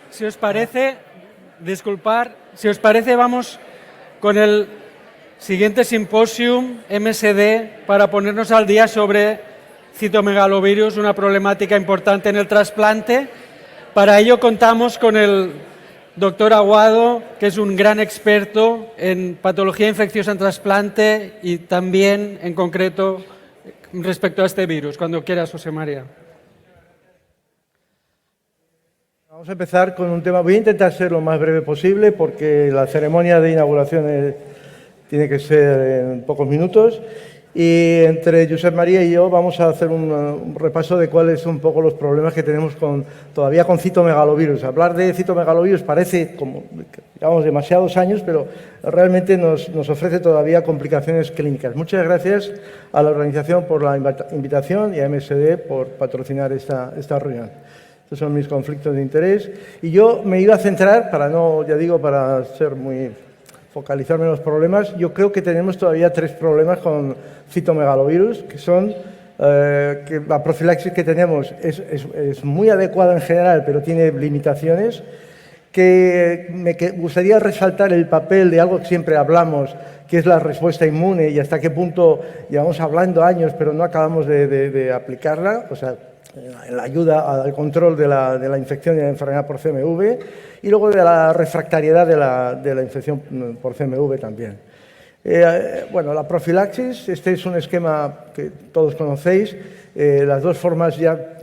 Si os parece, disculpar, si os parece, vamos con el siguiente simposium MSD para ponernos al día sobre citomegalovirus, una problemática importante en el trasplante. Para ello contamos con el doctor Aguado, que es un gran experto en patología infecciosa en trasplante y también, en concreto, respecto a este virus. Cuando quieras, José María. Vamos a empezar con un tema. Voy a intentar ser lo más breve posible porque la ceremonia de inauguración tiene que ser en pocos minutos. Y entre Josep María y yo vamos a hacer un repaso de cuáles son un poco los problemas que tenemos todavía con citomegalovirus. Hablar de citomegalovirus parece como, digamos, demasiados años, pero realmente nos ofrece todavía complicaciones clínicas. Muchas gracias a la organización por la invitación y a MSD por patrocinar esta reunión. Estos son mis conflictos de interés. Y yo me iba a centrar, para focalizarme en los problemas, yo creo que tenemos todavía 3 problemas con citomegalovirus, que son que la profilaxis que tenemos es muy adecuada en general, pero tiene limitaciones, que me gustaría resaltar el papel de algo que siempre hablamos, que es la respuesta inmune y hasta qué punto llevamos hablando años, pero no acabamos de aplicarla, o sea, en la ayuda al control de la infección y la enfermedad por CMV, y luego de la refractariedad de la infección por CMV también. La profilaxis, este es un esquema que todos conocéis. Las dos formas ya,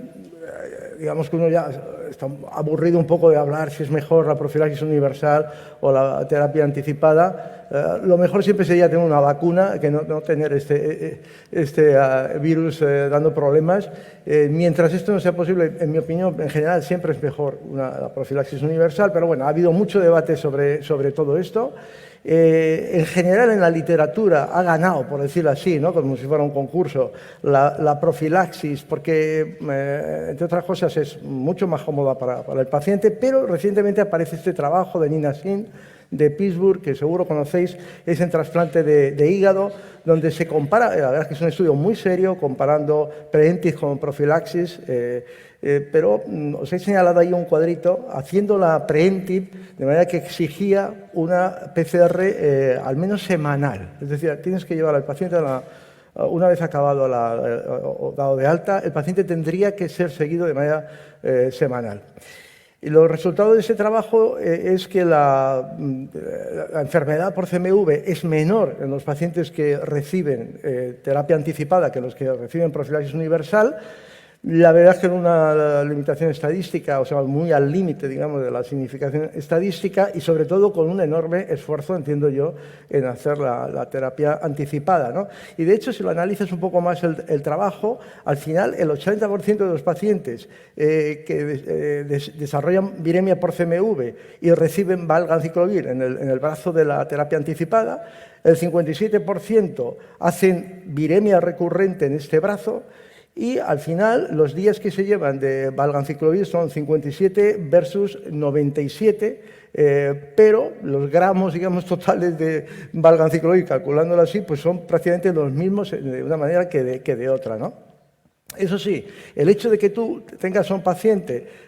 digamos que uno ya está aburrido un poco de hablar si es mejor la profilaxis universal o la terapia anticipada. Lo mejor siempre sería tener una vacuna que no tener este virus dando problemas. Mientras esto no sea posible, en mi opinión, en general siempre es mejor la profilaxis universal, pero bueno, ha habido mucho debate sobre todo esto. En general en la literatura ha ganado, por decirlo así, ¿no? Como si fuera un concurso, la profilaxis, porque, entre otras cosas, es mucho más cómoda para el paciente, pero recientemente aparece este trabajo de Nina Singh, de Pittsburgh, que seguro conocéis, es en trasplante de hígado, donde se compara, la verdad es que es un estudio muy serio, comparando Preventive con profilaxis, pero os he señalado ahí un cuadrito haciendo la Preventive, de manera que exigía una PCR al menos semanal. Es decir, tienes que llevar al paciente una vez acabado o dado de alta, el paciente tendría que ser seguido de manera semanal. Y los resultados de ese trabajo es que la enfermedad por CMV es menor en los pacientes que reciben terapia anticipada que los que reciben profilaxis universal. La verdad es que en una limitación estadística, o sea, muy al límite, digamos, de la significación estadística y sobre todo con un enorme esfuerzo, entiendo yo, en hacer la terapia anticipada, ¿no? Y de hecho, si lo analizas un poco más el trabajo, al final el 80% de los pacientes que desarrollan viremia por CMV y reciben valganciclovir en el brazo de la terapia anticipada, el 57% hacen viremia recurrente en este brazo. Y al final, los días que se llevan de valganciclovir son 57 versus 97, pero los gramos, digamos, totales de valganciclovir, calculándolo así, pues son prácticamente los mismos de una manera que de otra, ¿no? Eso sí, el hecho de que tú tengas a un paciente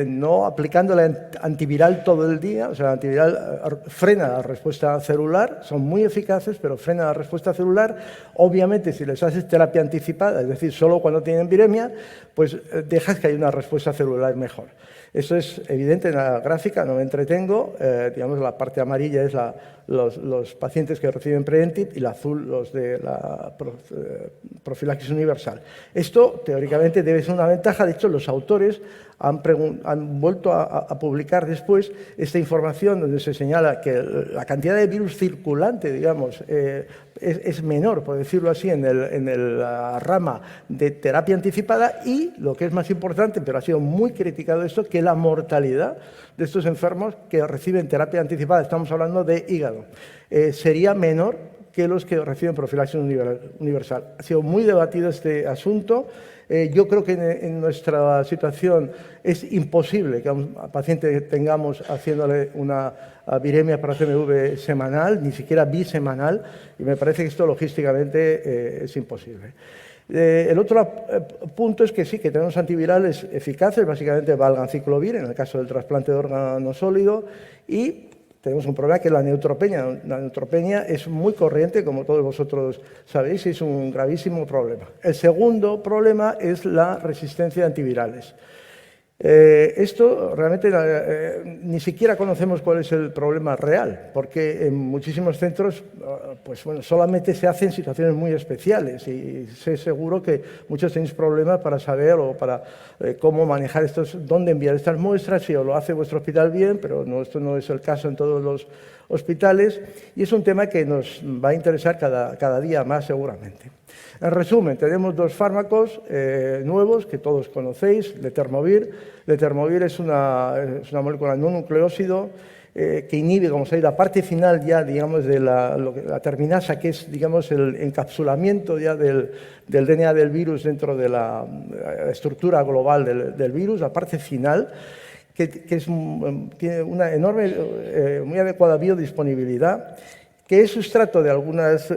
no aplicándole antiviral todo el día, o sea, el antiviral frena la respuesta celular, son muy eficaces, pero frena la respuesta celular. Obviamente, si les haces terapia anticipada, es decir, solo cuando tienen viremia, pues dejas que haya una respuesta celular mejor. Eso es evidente en la gráfica, no me entretengo. Digamos, la parte amarilla es los pacientes que reciben Preventive y la azul los de la profilaxis universal. Esto, teóricamente, debe ser una ventaja. De hecho, los autores han vuelto a publicar después esta información donde se señala que la cantidad de virus circulante, digamos, es menor, por decirlo así, en la rama de terapia anticipada y, lo que es más importante, pero ha sido muy criticado esto, que la mortalidad de estos enfermos que reciben terapia anticipada, estamos hablando de hígado, sería menor que los que reciben profilaxis universal. Ha sido muy debatido este asunto. Yo creo que en nuestra situación es imposible que a un paciente tengamos haciéndole una viremia para CMV semanal, ni siquiera bisemanal, y me parece que esto logísticamente es imposible. El otro punto es que sí, que tenemos antivirales eficaces, básicamente valganciclovir, en el caso del trasplante de órgano sólido, y tenemos un problema que es la neutropenia. La neutropenia es muy corriente, como todos vosotros sabéis, y es un gravísimo problema. El segundo problema es la resistencia a antivirales. Esto realmente ni siquiera conocemos cuál es el problema real, porque en muchísimos centros pues bueno, solamente se hacen situaciones muy especiales y sé seguro que muchos tenéis problemas para saber o para cómo manejar estos, dónde enviar estas muestras, si os lo hace vuestro hospital bien, pero no, esto no es el caso en todos los hospitales y es un tema que nos va a interesar cada día más seguramente. En resumen, tenemos dos fármacos nuevos que todos conocéis, letermovir. Letermovir es una molécula no nucleósido que inhibe, como sabéis, la parte final ya, digamos, de la terminasa, que es, digamos, el encapsulamiento ya del DNA del virus dentro de la estructura global del virus, la parte final, que tiene una enorme, muy adecuada biodisponibilidad, que es sustrato de algunas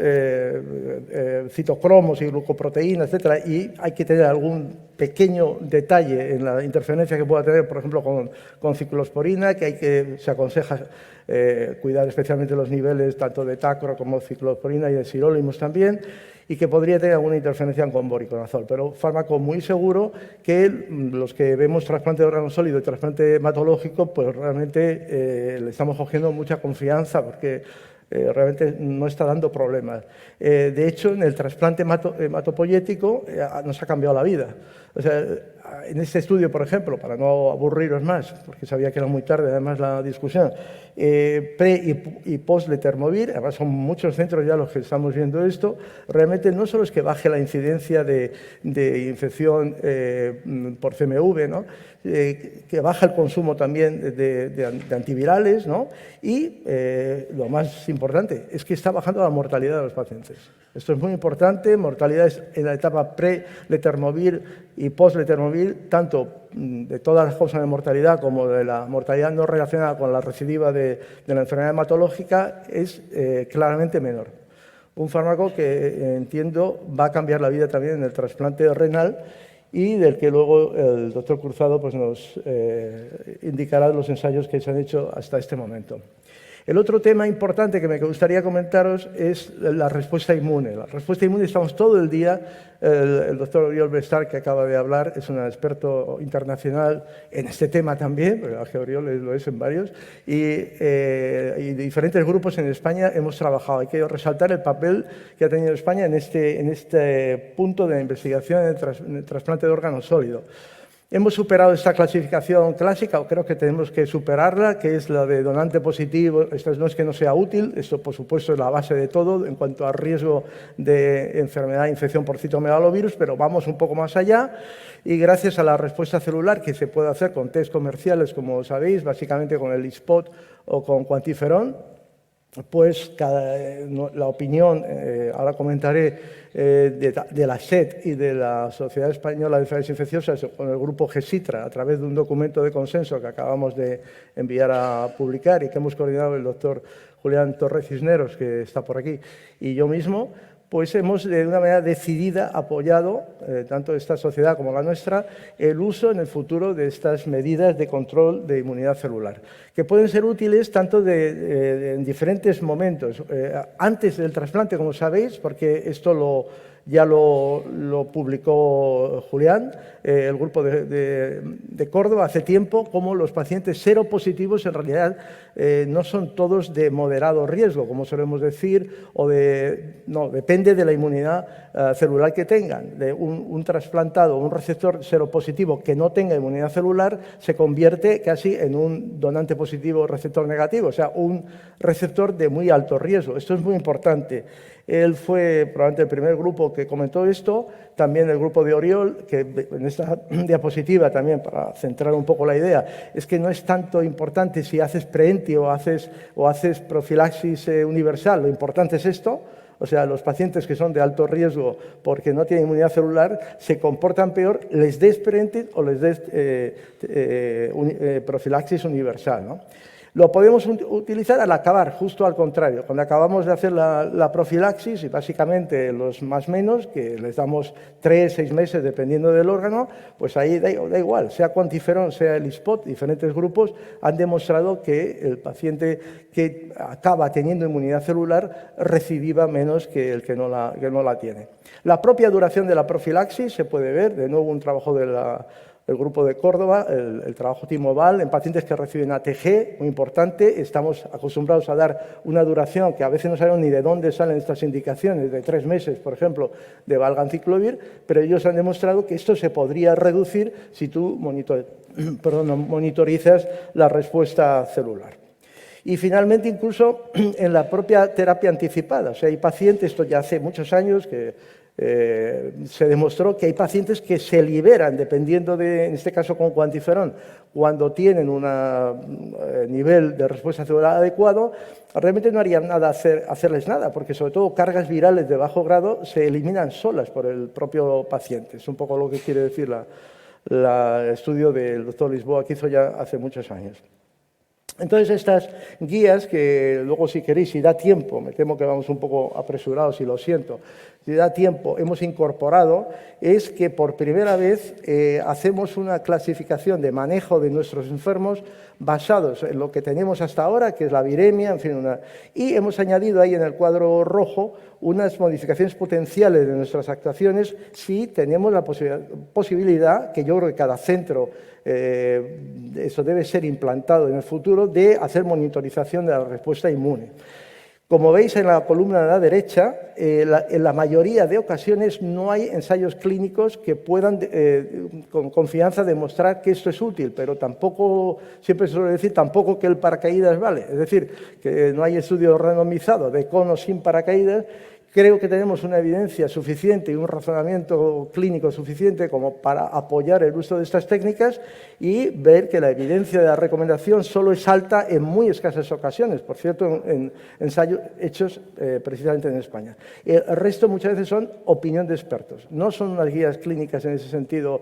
citocromos y glucoproteínas, etcétera, y hay que tener algún pequeño detalle en la interferencia que pueda tener, por ejemplo, con ciclosporina, que se aconseja cuidar especialmente los niveles tanto de tacro como ciclosporina y de sirolimus también, y que podría tener alguna interferencia con voriconazol, pero fármaco muy seguro que los que vemos trasplante de órgano sólido y trasplante hematológico, pues realmente le estamos cogiendo mucha confianza porque realmente no está dando problemas. De hecho, en el trasplante hematopoyético nos ha cambiado la vida. O sea, en este estudio, por ejemplo, para no aburriros más, porque sabía que era muy tarde además la discusión, pre y post letermovir, además son muchos centros ya los que estamos viendo esto, realmente no solo es que baje la incidencia de infección por CMV, ¿no? Que baja el consumo también de antivirales, ¿no? Y lo más importante es que está bajando la mortalidad de los pacientes. Esto es muy importante, mortalidades en la etapa pre-letermovir y post-letermovir, tanto de todas las causas de mortalidad como de la mortalidad no relacionada con la recidiva de la enfermedad hematológica, es claramente menor. Un fármaco que entiendo va a cambiar la vida también en el trasplante renal y del que luego el doctor Cruzado pues, nos indicará los ensayos que se han hecho hasta este momento. El otro tema importante que me gustaría comentaros es la respuesta inmune. La respuesta inmune estamos todo el día, el doctor Oriol Bestar, que acaba de hablar, es un experto internacional en este tema también, porque Oriol lo es en varios, y diferentes grupos en España hemos trabajado. Hay que resaltar el papel que ha tenido España en este punto de investigación en el trasplante de órgano sólido. Hemos superado esta clasificación clásica, o creo que tenemos que superarla, que es la de donante positivo. Esto no es que no sea útil, esto por supuesto es la base de todo en cuanto a riesgo de enfermedad, infección por citomegalovirus, pero vamos un poco más allá y gracias a la respuesta celular que se puede hacer con test comerciales, como sabéis, básicamente con el ISPOT o con Quantiferon, pues la opinión, ahora comentaré, de la SED y de la Sociedad Española de Enfermedades Infecciosas con el grupo GESITRA a través de un documento de consenso que acabamos de enviar a publicar y que hemos coordinado el doctor Julián Torres Cisneros, que está por aquí, y yo mismo, pues hemos de una manera decidida apoyado, tanto esta sociedad como la nuestra, el uso en el futuro de estas medidas de control de inmunidad celular, que pueden ser útiles tanto en diferentes momentos. Antes del trasplante, como sabéis, porque esto ya lo publicó Julián, el grupo de Córdoba, hace tiempo, como los pacientes seropositivos en realidad no son todos de moderado riesgo, como solemos decir, no, depende de la inmunidad celular que tengan. Un trasplantado, un receptor seropositivo que no tenga inmunidad celular se convierte casi en un donante positivo receptor negativo, o sea, un receptor de muy alto riesgo. Esto es muy importante. Él fue probablemente el primer grupo que comentó esto, también el grupo de Oriol, que en esta diapositiva también, para centrar un poco la idea, es que no es tanto importante si haces preenti o haces profilaxis universal, lo importante es esto. O sea, los pacientes que son de alto riesgo porque no tienen inmunidad celular se comportan peor, les des preenti o les des profilaxis universal, ¿no? Lo podemos utilizar al acabar, justo al contrario. Cuando acabamos de hacer la profilaxis, y básicamente los más menos, que les damos 3, 6 meses dependiendo del órgano, pues ahí da igual, sea cuantiferón, sea el ISPOT, diferentes grupos han demostrado que el paciente que acaba teniendo inmunidad celular recidiva menos que el que no la tiene. La propia duración de la profilaxis se puede ver, de nuevo un trabajo del grupo de Córdoba, el trabajo Timoval, en pacientes que reciben ATG, muy importante. Estamos acostumbrados a dar una duración que a veces no sabemos ni de dónde salen estas indicaciones, de 3 meses, por ejemplo, de valganciclovir, pero ellos han demostrado que esto se podría reducir si tú monitorizas la respuesta celular. Y finalmente, incluso en la propia terapia anticipada. O sea, hay pacientes, esto ya hace muchos años que se demostró que hay pacientes que se liberan, dependiendo de, en este caso con cuantiferón, cuando tienen un nivel de respuesta celular adecuado, realmente no haría nada hacerles nada, porque sobre todo cargas virales de bajo grado se eliminan solas por el propio paciente. Es un poco lo que quiere decir el estudio del doctor Lisboa, que hizo ya hace muchos años. Entonces, estas guías, que luego si queréis, si da tiempo, me temo que vamos un poco apresurados y lo siento, si da tiempo, hemos incorporado, es que por primera vez hacemos una clasificación de manejo de nuestros enfermos basados en lo que tenemos hasta ahora, que es la viremia, en fin, y hemos añadido ahí en el cuadro rojo unas modificaciones potenciales de nuestras actuaciones si tenemos la posibilidad, que yo creo que cada centro eso debe ser implantado en el futuro, de hacer monitorización de la respuesta inmune. Como veis en la columna de la derecha, en la mayoría de ocasiones no hay ensayos clínicos que puedan con confianza demostrar que esto es útil, pero tampoco, siempre se suele decir, tampoco que el paracaídas vale. Es decir, que no hay estudio randomizado de con o sin paracaídas. Creo que tenemos una evidencia suficiente y un razonamiento clínico suficiente como para apoyar el uso de estas técnicas y ver que la evidencia de la recomendación solo es alta en muy escasas ocasiones, por cierto, en ensayos hechos precisamente en España. El resto muchas veces son opinión de expertos, no son unas guías clínicas en ese sentido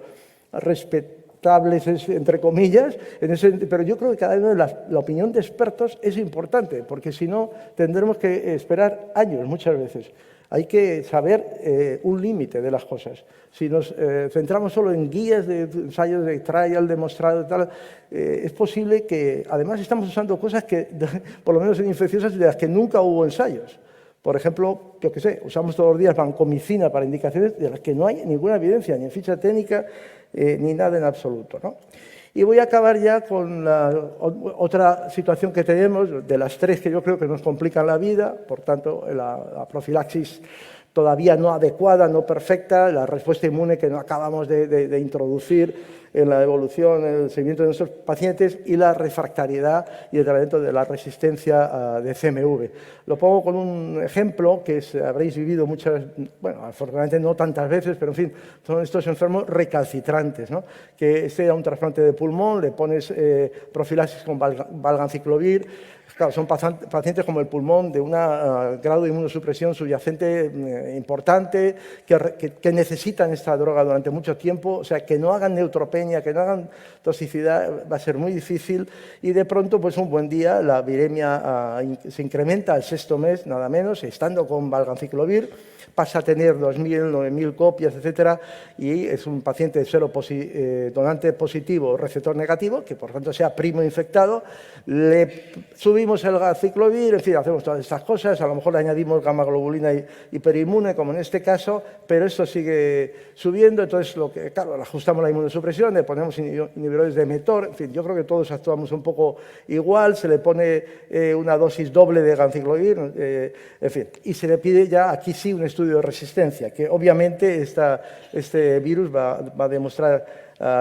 respetables, entre comillas, pero yo creo que cada vez la opinión de expertos es importante, porque si no tendremos que esperar años muchas veces. Hay que saber un límite de las cosas. Si nos centramos solo en guías de ensayos de trial demostrado y tal, es posible que, además, estamos usando cosas que, por lo menos en infecciosas, de las que nunca hubo ensayos. Por ejemplo, yo qué sé, usamos todos los días vancomicina para indicaciones de las que no hay ninguna evidencia, ni en ficha técnica, ni nada en absoluto, ¿no? Y voy a acabar ya con otra situación que tenemos, de las 3 que yo creo que nos complican la vida, por tanto, la profilaxis todavía no adecuada, no perfecta, la respuesta inmune que no acabamos de introducir en la evolución, en el seguimiento de nuestros pacientes, y la refractariedad y el tratamiento de la resistencia de CMV. Lo pongo con un ejemplo que habréis vivido muchas, bueno, afortunadamente no tantas veces, pero en fin, son estos enfermos recalcitrantes, ¿no? Que este era un trasplante de pulmón, le pones profilaxis con valganciclovir. Claro, son pacientes como el pulmón de un grado de inmunosupresión subyacente importante, que necesitan esta droga durante mucho tiempo, o sea, que no hagan neutropenia, que no hagan toxicidad, va a ser muy difícil, y de pronto, pues un buen día, la viremia se incrementa al 6º mes, nada menos, estando con valganciclovir, pasa a tener 2.000, 9.000 copias, etcétera, y es un paciente de donante positivo, receptor negativo, que por tanto sea primo infectado, le subimos el valganciclovir, en fin, hacemos todas estas cosas, a lo mejor le añadimos gamma globulina hiperinmune, como en este caso, pero esto sigue subiendo, entonces, claro, le ajustamos la inmunosupresión, le ponemos inhibidores de mTOR, en fin, yo creo que todos actuamos un poco igual, se le pone una dosis doble de ganciclovir, en fin, y se le pide ya, aquí sí, un estudio de resistencia, que obviamente este virus va a demostrar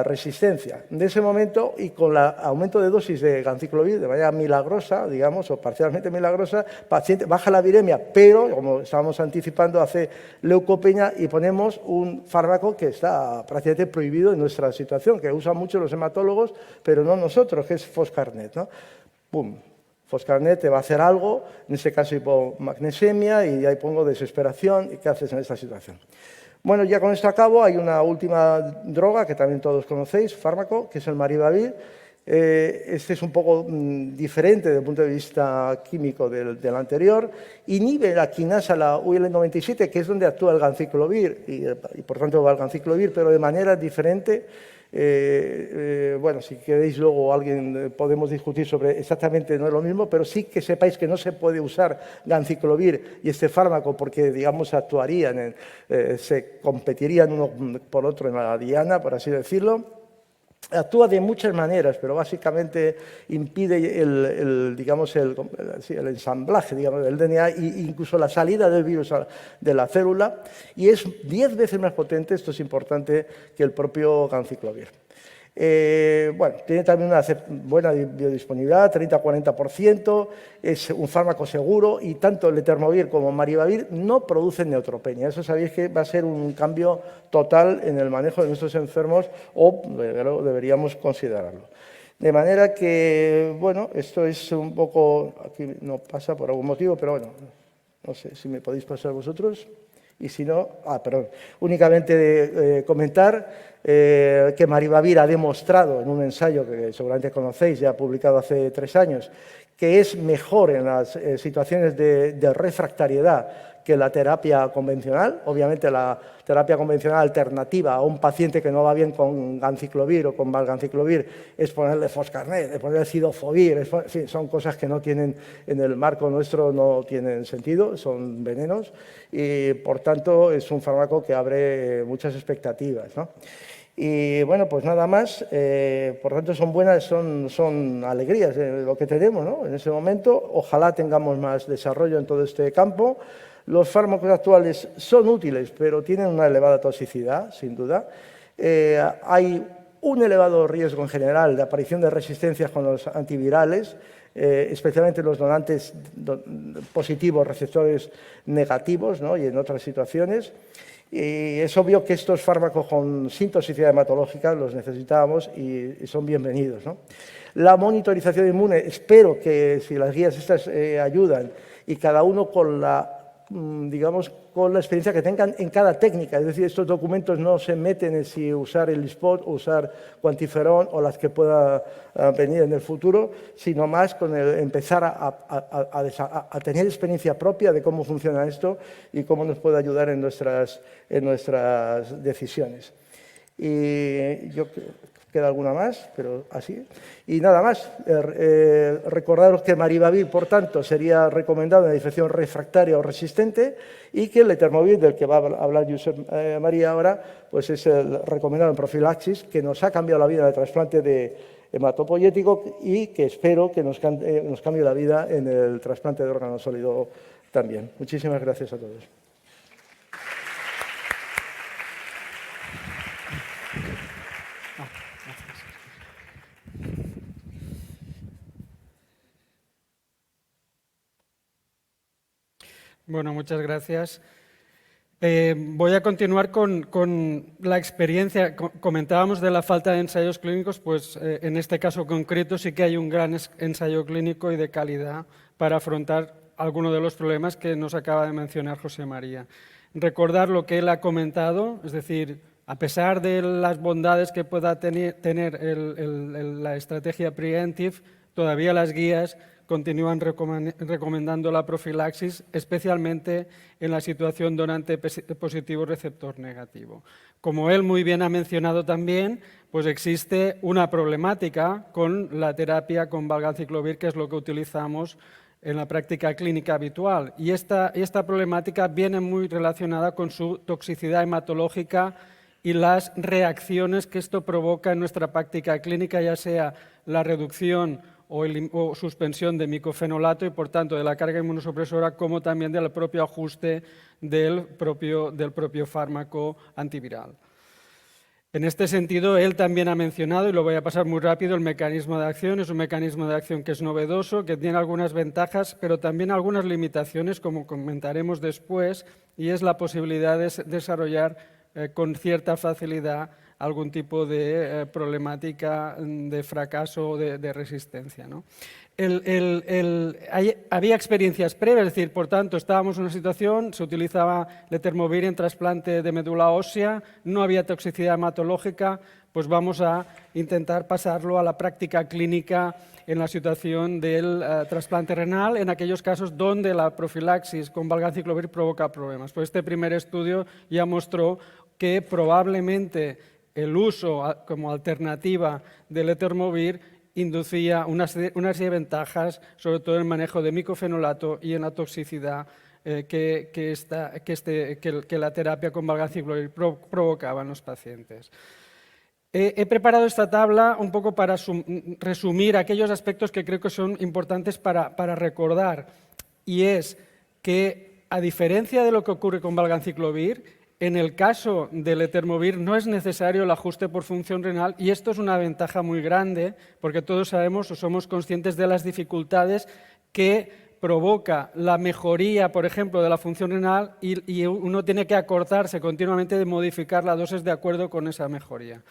resistencia. En ese momento, y con el aumento de dosis de ganciclovir de manera milagrosa, digamos, o parcialmente milagrosa, paciente baja la viremia, pero, como estábamos anticipando, hace leucopenia y ponemos un fármaco que está prácticamente prohibido en nuestra situación, que usan mucho los hematólogos, pero no nosotros, que es Foscarnet, ¿no? ¡Pum! Foscarnet te va a hacer algo, en este caso hipomagnesemia, y ahí pongo desesperación. ¿Y qué haces en esta situación? Bueno, ya con esto acabo. Hay una última droga que también todos conocéis, fármaco, que es el Maribavir. Este es un poco diferente desde el punto de vista químico del anterior. Inhibe la quinasa, la UL97, que es donde actúa el ganciclovir, y por tanto va el ganciclovir, pero de manera diferente. Bueno, si queréis luego alguien podemos discutir sobre exactamente, no es lo mismo, pero sí que sepáis que no se puede usar ganciclovir y este fármaco porque, digamos, actuarían, se competirían uno por otro en la diana, por así decirlo. Actúa de muchas maneras, pero básicamente impide el ensamblaje, digamos, del DNA e incluso la salida del virus de la célula, y es 10 veces más potente, esto es importante, que el propio ganciclovir. Bueno, tiene también una buena biodisponibilidad, 30-40%, es un fármaco seguro y tanto el letermovir como maribavir no producen neutropenia. Eso sabéis que va a ser un cambio total en el manejo de nuestros enfermos o deberíamos considerarlo. De manera que, bueno, esto es un poco, aquí no pasa por algún motivo, pero bueno, no sé si me podéis pasar vosotros. Y si no, perdón, únicamente comentar que maribavir ha demostrado en un ensayo que seguramente conocéis, ya publicado hace 3 años, que es mejor en las situaciones de refractariedad que la terapia convencional. Obviamente la terapia convencional alternativa a un paciente que no va bien con ganciclovir o con valganciclovir es ponerle foscarnet, ponerle cidofovir, en fin, son cosas que no tienen, en el marco nuestro no tienen sentido, son venenos y por tanto es un fármaco que abre muchas expectativas, ¿no? Y bueno, pues nada más, por tanto son buenas, son alegrías lo que tenemos, ¿no? En ese momento. Ojalá tengamos más desarrollo en todo este campo. Los fármacos actuales son útiles, pero tienen una elevada toxicidad, sin duda. Hay un elevado riesgo en general de aparición de resistencias con los antivirales, especialmente los donantes positivos, receptores negativos, ¿no? Y en otras situaciones. Y es obvio que estos fármacos con sin toxicidad hematológica los necesitábamos y son bienvenidos, ¿no? La monitorización inmune, espero que si las guías estas ayudan y cada uno con la, digamos, con la experiencia que tengan en cada técnica, es decir, estos documentos no se meten en si usar el spot o usar cuantiferón o las que pueda venir en el futuro, sino más con el empezar a tener experiencia propia de cómo funciona esto y cómo nos puede ayudar en nuestras decisiones. Y yo queda alguna más, pero así. Y nada más, recordaros que maribavir, por tanto, sería recomendado en la infección refractaria o resistente y que el letermovir, del que va a hablar Josep María ahora, pues es el recomendado en profilaxis, que nos ha cambiado la vida en el trasplante de hematopoyético y que espero que nos cambie la vida en el trasplante de órgano sólido también. Muchísimas gracias a todos. Bueno, muchas gracias. Voy a continuar con la experiencia. Comentábamos de la falta de ensayos clínicos, pues en este caso concreto sí que hay un gran ensayo clínico y de calidad para afrontar algunos de los problemas que nos acaba de mencionar José María. Recordar lo que él ha comentado, es decir, a pesar de las bondades que pueda tener la estrategia preemptive, todavía las guías continúan recomendando la profilaxis, especialmente en la situación donante positivo receptor negativo. Como él muy bien ha mencionado también, pues existe una problemática con la terapia con valganciclovir, que es lo que utilizamos en la práctica clínica habitual. Y esta problemática viene muy relacionada con su toxicidad hematológica y las reacciones que esto provoca en nuestra práctica clínica, ya sea la reducción o suspensión de micofenolato y, por tanto, de la carga inmunosupresora, como también del propio ajuste del propio fármaco antiviral. En este sentido, él también ha mencionado, y lo voy a pasar muy rápido, el mecanismo de acción. Es un mecanismo de acción que es novedoso, que tiene algunas ventajas, pero también algunas limitaciones, como comentaremos después, y es la posibilidad de desarrollar con cierta facilidad algún tipo de problemática de fracaso o de resistencia, ¿no? Había experiencias previas, es decir, por tanto, estábamos en una situación, se utilizaba letermovir en trasplante de médula ósea, no había toxicidad hematológica, pues vamos a intentar pasarlo a la práctica clínica en la situación del trasplante renal, en aquellos casos donde la profilaxis con valganciclovir provoca problemas. Pues este primer estudio ya mostró que probablemente el uso como alternativa del Etermovir inducía una serie de ventajas, sobre todo en el manejo de micofenolato y en la toxicidad que la terapia con valganciclovir provocaba en los pacientes. He preparado esta tabla un poco para resumir aquellos aspectos que creo que son importantes para recordar, y es que, a diferencia de lo que ocurre con valganciclovir, en el caso del Etermovir no es necesario el ajuste por función renal, y esto es una ventaja muy grande, porque todos sabemos o somos conscientes de las dificultades que provoca la mejoría, por ejemplo, de la función renal, y uno tiene que acordarse continuamente de modificar la dosis de acuerdo con esa mejoría.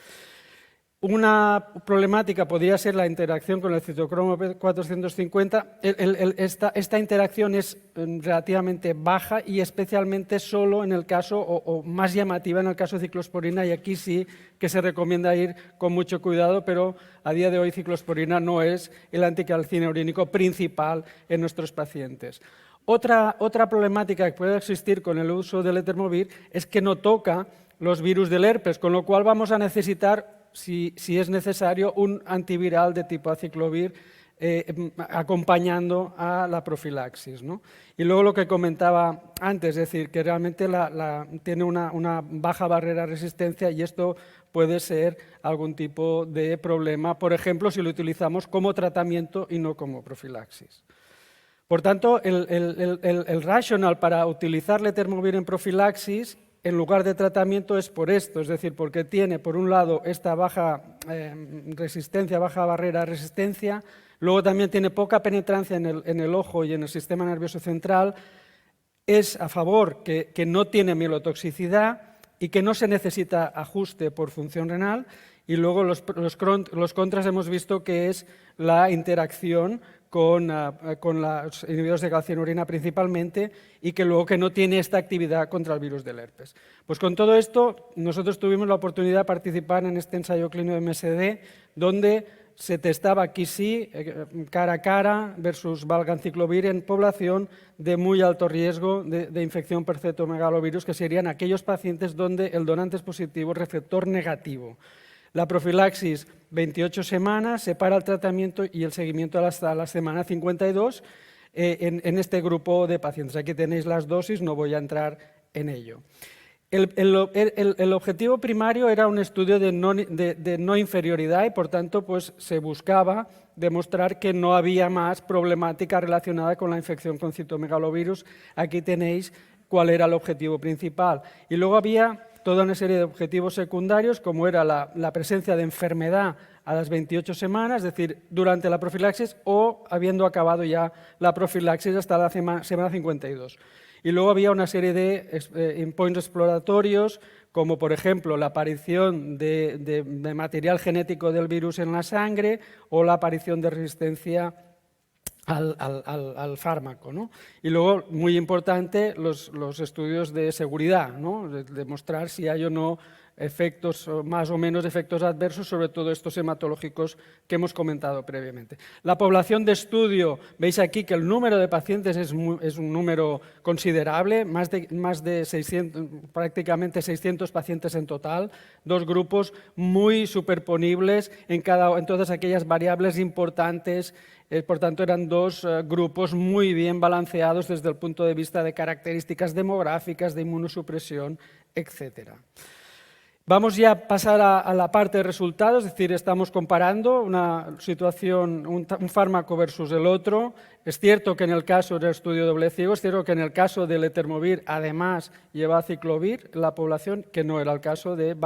Una problemática podría ser la interacción con el citocromo P450. Esta interacción es relativamente baja y especialmente solo en el caso, o más llamativa en el caso de ciclosporina, y aquí sí que se recomienda ir con mucho cuidado, pero a día de hoy ciclosporina no es el anticalcinurínico principal en nuestros pacientes. Otra problemática que puede existir con el uso del Etermovir es que no toca los virus del herpes, con lo cual vamos a necesitar, si es necesario, un antiviral de tipo aciclovir acompañando a la profilaxis, ¿no? Y luego lo que comentaba antes, es decir, que realmente tiene una baja barrera de resistencia, y esto puede ser algún tipo de problema, por ejemplo, si lo utilizamos como tratamiento y no como profilaxis. Por tanto, el racional para utilizar el Etermovir en profilaxis en lugar de tratamiento es por esto, es decir, porque tiene, por un lado, esta baja resistencia, baja barrera de resistencia, luego también tiene poca penetrancia en el ojo y en el sistema nervioso central, es a favor que no tiene mielotoxicidad y que no se necesita ajuste por función renal, y luego los contras hemos visto que es la interacción con los inhibidores de calcinurina principalmente, y que luego que no tiene esta actividad contra el virus del herpes. Pues con todo esto, nosotros tuvimos la oportunidad de participar en este ensayo clínico de MSD, donde se testaba aquí sí, cara a cara, versus valganciclovir en población de muy alto riesgo de infección por citomegalovirus, que serían aquellos pacientes donde el donante es positivo, receptor negativo. La profilaxis, 28 semanas, separa el tratamiento y el seguimiento hasta la semana 52 en este grupo de pacientes. Aquí tenéis las dosis, no voy a entrar en ello. El objetivo primario era un estudio de no inferioridad, y por tanto pues, se buscaba demostrar que no había más problemática relacionada con la infección con citomegalovirus. Aquí tenéis cuál era el objetivo principal. Y luego había toda una serie de objetivos secundarios, como era la presencia de enfermedad a las 28 semanas, es decir, durante la profilaxis o habiendo acabado ya la profilaxis hasta la semana 52. Y luego había una serie de endpoints exploratorios, como por ejemplo la aparición de material genético del virus en la sangre o la aparición de resistencia al fármaco, ¿no? Y luego, muy importante, los estudios de seguridad, ¿no? De demostrar si hay o no efectos, más o menos efectos adversos, sobre todo estos hematológicos que hemos comentado previamente. La población de estudio, veis aquí que el número de pacientes es un número considerable, más de 600, prácticamente 600 pacientes en total, dos grupos muy superponibles en todas aquellas variables importantes. Por tanto, eran dos grupos muy bien balanceados desde el punto de vista de características demográficas, de inmunosupresión, etc. Vamos ya a pasar a la parte de resultados, es decir, estamos comparando una situación, un fármaco versus el otro. Es cierto que en el caso del estudio doble ciego, es cierto que en el caso del Etermovir además lleva aciclovir la población, que no era el caso del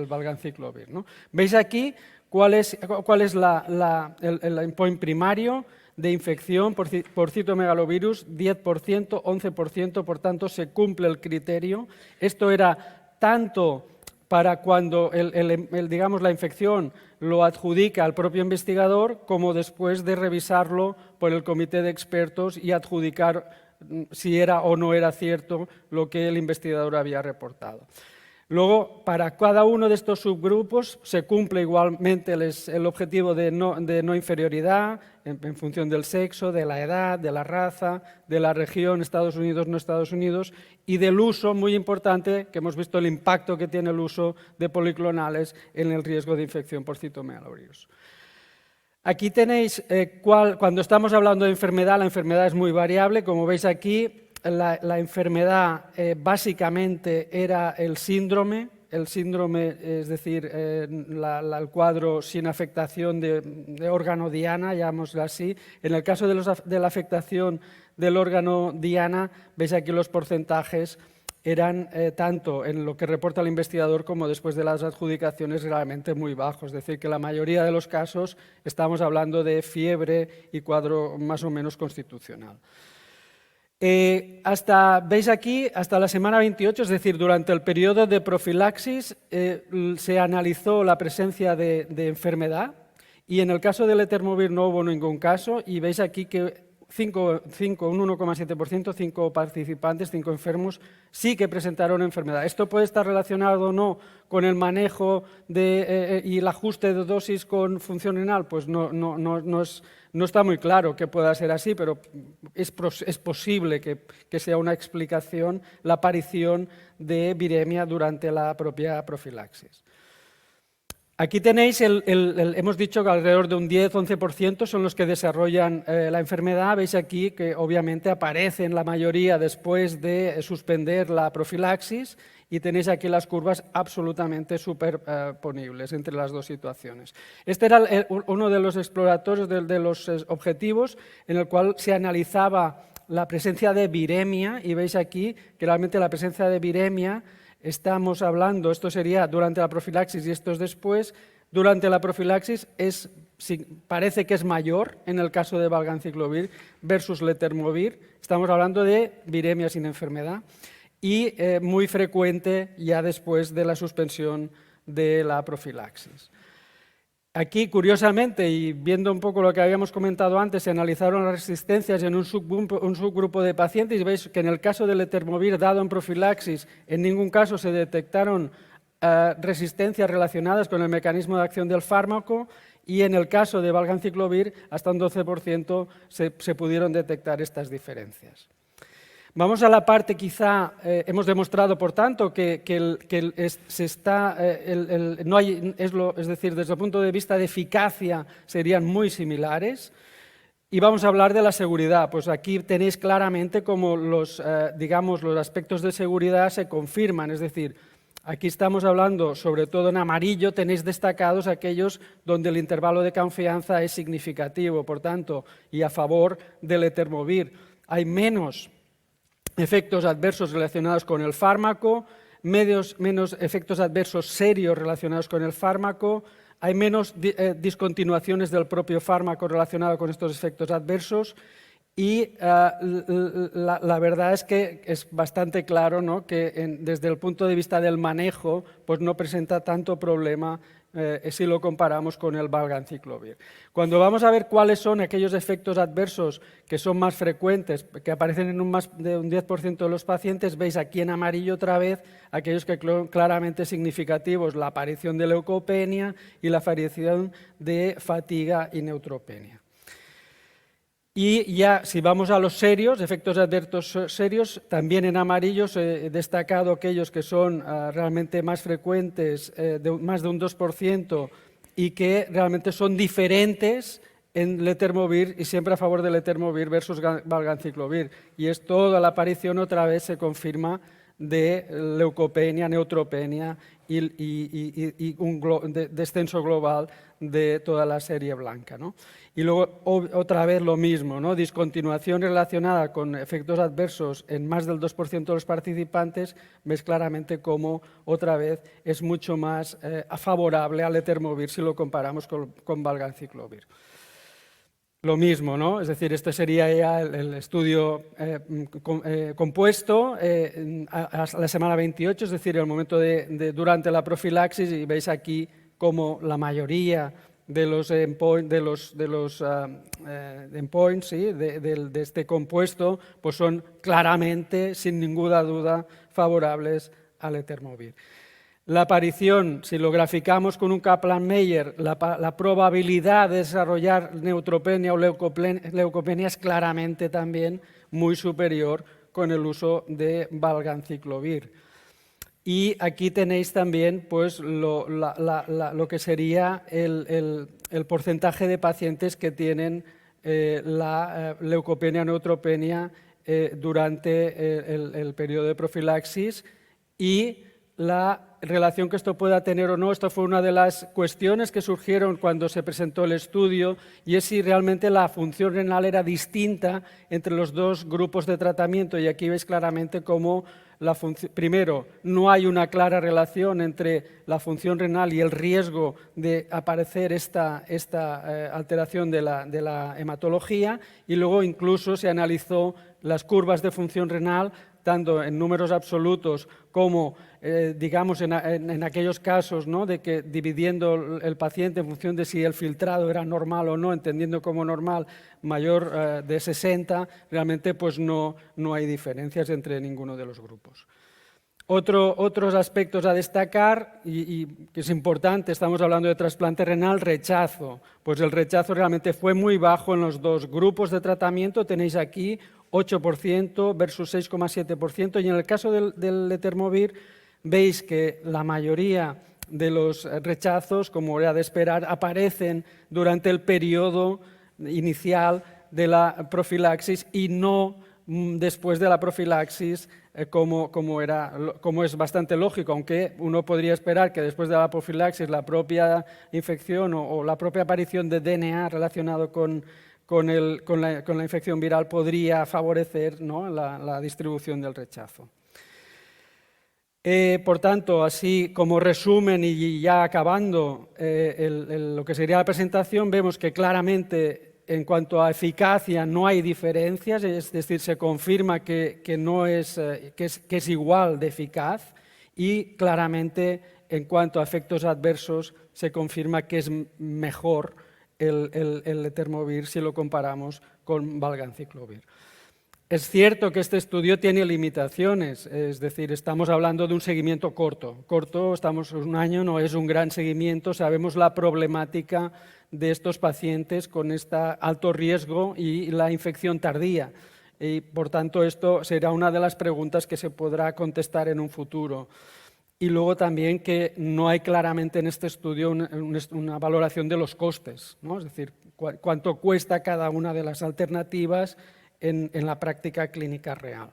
valganciclovir, ¿no? Veis aquí cuál es el endpoint primario de infección por citomegalovirus, 10%, 11%, por tanto se cumple el criterio. Esto era tanto para cuando digamos, la infección lo adjudica al propio investigador, como después de revisarlo por el comité de expertos y adjudicar si era o no era cierto lo que el investigador había reportado. Luego, para cada uno de estos subgrupos se cumple igualmente el objetivo de no inferioridad en función del sexo, de la edad, de la raza, de la región, Estados Unidos, no Estados Unidos, y del uso, muy importante, que hemos visto el impacto que tiene el uso de policlonales en el riesgo de infección por citomegalovirus. Aquí tenéis, cuando estamos hablando de enfermedad, la enfermedad es muy variable, como veis aquí. La enfermedad básicamente era el síndrome, es decir, el cuadro sin afectación de órgano diana, llamémoslo así. En el caso de la afectación del órgano diana, veis aquí los porcentajes, eran tanto en lo que reporta el investigador como después de las adjudicaciones realmente muy bajos. Es decir, que la mayoría de los casos estamos hablando de fiebre y cuadro más o menos constitucional. Veis aquí, hasta la semana 28, es decir, durante el periodo de profilaxis, se analizó la presencia de enfermedad y en el caso del Etermovir no hubo ningún caso y veis aquí que un 1,7%, 5 participantes, 5 enfermos, sí que presentaron enfermedad. Esto puede estar relacionado o no con el manejo y el ajuste de dosis con función renal, pues no está muy claro que pueda ser así, pero es posible que sea una explicación la aparición de viremia durante la propia profilaxis. Aquí tenéis, hemos dicho que alrededor de un 10-11% son los que desarrollan la enfermedad. Veis aquí que obviamente aparecen la mayoría después de suspender la profilaxis y tenéis aquí las curvas absolutamente superponibles entre las dos situaciones. Este era uno de los exploratorios de los objetivos en el cual se analizaba la presencia de viremia y veis aquí que realmente la presencia de viremia, estamos hablando, esto sería durante la profilaxis y esto es después. Durante la profilaxis parece que es mayor en el caso de valganciclovir versus letermovir. Estamos hablando de viremia sin enfermedad y muy frecuente ya después de la suspensión de la profilaxis. Aquí, curiosamente, y viendo un poco lo que habíamos comentado antes, se analizaron las resistencias en un subgrupo de pacientes y veis que en el caso del Etermovir dado en profilaxis, en ningún caso se detectaron resistencias relacionadas con el mecanismo de acción del fármaco y en el caso de valganciclovir hasta un 12% se pudieron detectar estas diferencias. Vamos a la parte quizá, hemos demostrado por tanto que es decir, desde el punto de vista de eficacia serían muy similares y vamos a hablar de la seguridad. Pues aquí tenéis claramente cómo los aspectos de seguridad se confirman, es decir, aquí estamos hablando, sobre todo en amarillo, tenéis destacados aquellos donde el intervalo de confianza es significativo, por tanto, y a favor del Etermovir. Hay menos efectos adversos relacionados con el fármaco, menos efectos adversos serios relacionados con el fármaco, hay menos discontinuaciones del propio fármaco relacionado con estos efectos adversos y la verdad es que es bastante claro, ¿no?, que desde el punto de vista del manejo pues no presenta tanto problema si lo comparamos con el valganciclovir. Cuando vamos a ver cuáles son aquellos efectos adversos que son más frecuentes, que aparecen en más de un 10% de los pacientes, veis aquí en amarillo otra vez aquellos que son claramente significativos, la aparición de leucopenia y la aparición de fatiga y neutropenia. Y ya, si vamos a los serios, efectos adversos serios, también en amarillo he destacado aquellos que son realmente más frecuentes, más de un 2%, y que realmente son diferentes en letermovir y siempre a favor del letermovir versus valganciclovir. Y es toda la aparición otra vez se confirma de leucopenia, neutropenia y un descenso global de toda la serie blanca, ¿no? Y luego otra vez lo mismo, ¿no?, discontinuación relacionada con efectos adversos en más del 2% de los participantes, ves claramente cómo otra vez es mucho más favorable al letermovir si lo comparamos con valganciclovir. Lo mismo, ¿no? Es decir, este sería ya el estudio compuesto a la semana 28, es decir, el momento durante la profilaxis, y veis aquí cómo la mayoría de los endpoints, ¿sí?, de este compuesto pues son claramente, sin ninguna duda, favorables al Etermovir. La aparición, si lo graficamos con un Kaplan-Meier, la probabilidad de desarrollar neutropenia o leucopenia es claramente también muy superior con el uso de valganciclovir. Y aquí tenéis también pues, lo que sería el porcentaje de pacientes que tienen la leucopenia o neutropenia durante el periodo de profilaxis y la relación que esto pueda tener o no. Esto fue una de las cuestiones que surgieron cuando se presentó el estudio, y es si realmente la función renal era distinta entre los dos grupos de tratamiento. Y aquí veis claramente cómo primero, no hay una clara relación entre la función renal y el riesgo de aparecer esta alteración de la hematología, y luego incluso se analizó las curvas de función renal tanto en números absolutos como, digamos, en aquellos casos, ¿no?, de que dividiendo el paciente en función de si el filtrado era normal o no, entendiendo como normal mayor de 60, realmente pues no hay diferencias entre ninguno de los grupos. Otros aspectos a destacar, y que es importante, estamos hablando de trasplante renal, rechazo. Pues el rechazo realmente fue muy bajo en los dos grupos de tratamiento. Tenéis aquí 8% versus 6,7%, y en el caso del Letermovir veis que la mayoría de los rechazos, como era de esperar, aparecen durante el periodo inicial de la profilaxis y no después de la profilaxis, como es bastante lógico, aunque uno podría esperar que después de la profilaxis la propia infección o la propia aparición de DNA relacionado con la infección viral podría favorecer, ¿no?, la distribución del rechazo. Por tanto, así como resumen y ya acabando lo que sería la presentación, vemos que claramente en cuanto a eficacia no hay diferencias, es decir, se confirma que es igual de eficaz, y claramente en cuanto a efectos adversos se confirma que es mejor el Letermovir si lo comparamos con valganciclovir. Es cierto que este estudio tiene limitaciones, es decir, estamos hablando de un seguimiento corto, estamos un año, no es un gran seguimiento, sabemos la problemática de estos pacientes con este alto riesgo y la infección tardía, y por tanto esto será una de las preguntas que se podrá contestar en un futuro. Y luego también que no hay claramente en este estudio una valoración de los costes, ¿no? Es decir, cuánto cuesta cada una de las alternativas en la práctica clínica real.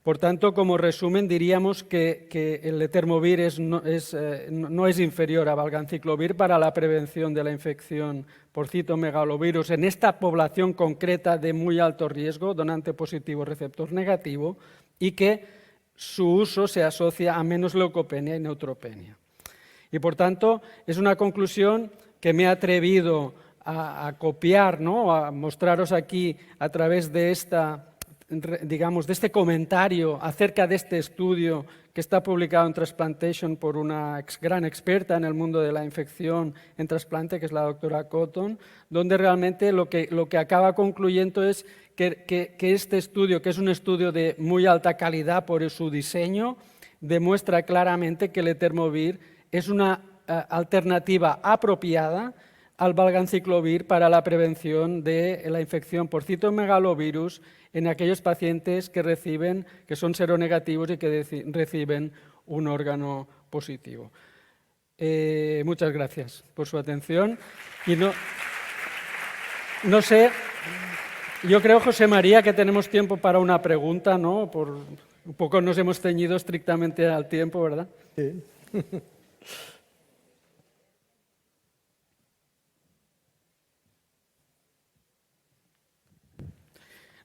Por tanto, como resumen, diríamos que el Letermovir no es inferior a valganciclovir para la prevención de la infección por citomegalovirus en esta población concreta de muy alto riesgo, donante positivo, receptor negativo, y que su uso se asocia a menos leucopenia y neutropenia. Y por tanto, es una conclusión que me he atrevido a copiar, ¿no?, a mostraros aquí a través de de este comentario acerca de este estudio que está publicado en Transplantation por una gran experta en el mundo de la infección en trasplante, que es la doctora Cotton, donde realmente lo que acaba concluyendo es que este estudio, que es un estudio de muy alta calidad por su diseño, demuestra claramente que el Letermovir es una alternativa apropiada al valganciclovir para la prevención de la infección por citomegalovirus en aquellos pacientes que son seronegativos y que reciben un órgano positivo. Muchas gracias por su atención. Y no sé, yo creo, José María, que tenemos tiempo para una pregunta, ¿no? Un poco nos hemos ceñido estrictamente al tiempo, ¿verdad? Sí.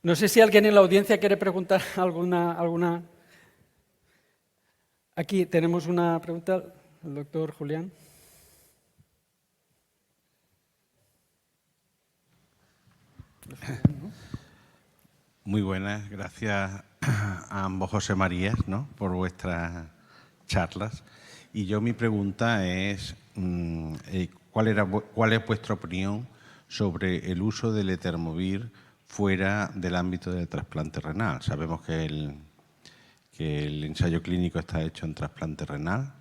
No sé si alguien en la audiencia quiere preguntar alguna. Aquí tenemos una pregunta, el doctor Julián. Muy buenas, gracias a ambos José Marías, ¿no?, por vuestras charlas. Y mi pregunta es, ¿cuál es vuestra opinión sobre el uso del Letermovir fuera del ámbito del trasplante renal? Sabemos que el ensayo clínico está hecho en trasplante renal,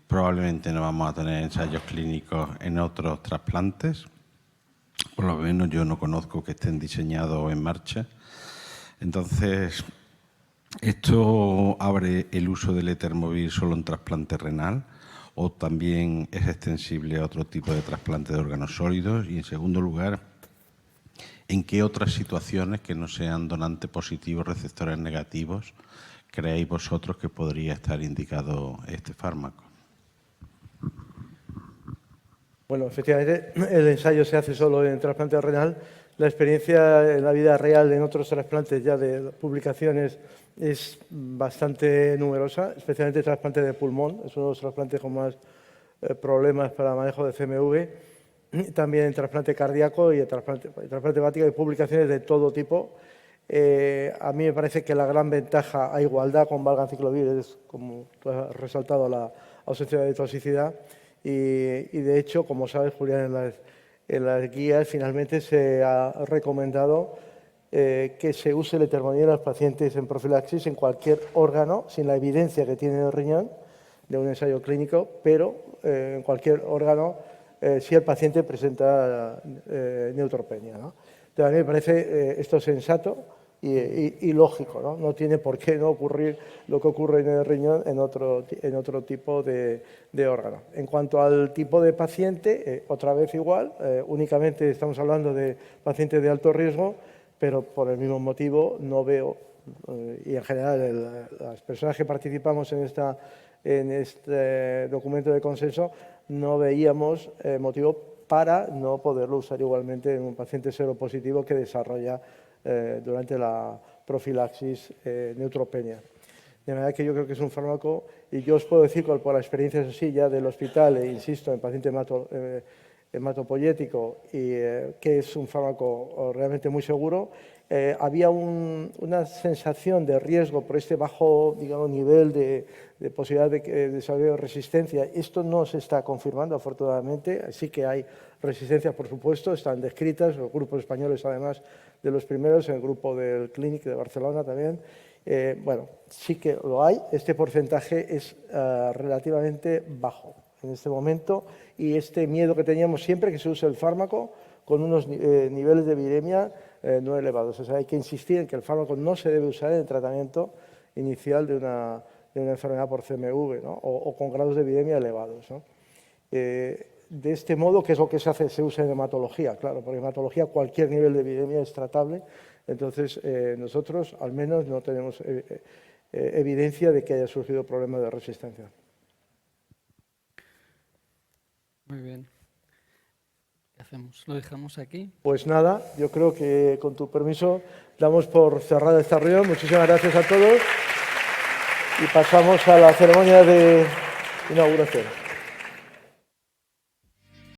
Probablemente no vamos a tener ensayos clínicos en otros trasplantes. Por lo menos yo no conozco que estén diseñados o en marcha. Entonces, ¿esto abre el uso del Etermovir solo en trasplante renal o también es extensible a otro tipo de trasplante de órganos sólidos? Y, en segundo lugar, ¿en qué otras situaciones que no sean donantes positivos, receptores negativos, creéis vosotros que podría estar indicado este fármaco? Bueno, efectivamente, el ensayo se hace solo en trasplante renal. La experiencia en la vida real en otros trasplantes ya de publicaciones es bastante numerosa, especialmente trasplante de pulmón. Es uno de los trasplantes con más problemas para manejo de CMV. También en trasplante cardíaco y en trasplante hepático hay publicaciones de todo tipo. A mí me parece que la gran ventaja a igualdad con valganciclovir es, como tú has resaltado, la ausencia de toxicidad. Y de hecho, como sabes, Julián, en las guías finalmente se ha recomendado que se use el Etermovir en los pacientes en profilaxis en cualquier órgano, sin la evidencia que tiene el riñón de un ensayo clínico, pero en cualquier órgano si el paciente presenta neutropenia, ¿no? Entonces, a mí me parece esto sensato y lógico, ¿no? No tiene por qué no ocurrir lo que ocurre en el riñón en otro tipo de órgano. En cuanto al tipo de paciente, otra vez igual, únicamente estamos hablando de pacientes de alto riesgo, pero por el mismo motivo no veo, y en general las personas que participamos en este documento de consenso, no veíamos motivo para no poderlo usar igualmente en un paciente seropositivo que desarrolla durante la profilaxis neutropenia. De manera que yo creo que es un fármaco, y yo os puedo decir por la experiencia así ya del hospital, e insisto, en paciente hematopoyético, que es un fármaco realmente muy seguro. Había una sensación de riesgo por este bajo, digamos, nivel de posibilidad de desarrollo de resistencia. Esto no se está confirmando, afortunadamente. Sí que hay resistencias, por supuesto, están descritas, los grupos españoles, además de los primeros, en el grupo del Clínic de Barcelona también. Bueno, sí que lo hay. Este porcentaje es relativamente bajo en este momento, y este miedo que teníamos siempre que se use el fármaco con unos niveles de viremia no elevados. O sea, hay que insistir en que el fármaco no se debe usar en el tratamiento inicial de una enfermedad por CMV, ¿no? o con grados de viremia elevados, ¿no? De este modo, ¿qué es lo que se hace? Se usa en hematología, claro, porque en hematología cualquier nivel de viremia es tratable. Entonces, nosotros al menos no tenemos evidencia de que haya surgido problemas de resistencia. Muy bien. ¿Qué hacemos? ¿Lo dejamos aquí? Pues nada, yo creo que con tu permiso damos por cerrada esta reunión. Muchísimas gracias a todos y pasamos a la ceremonia de inauguración.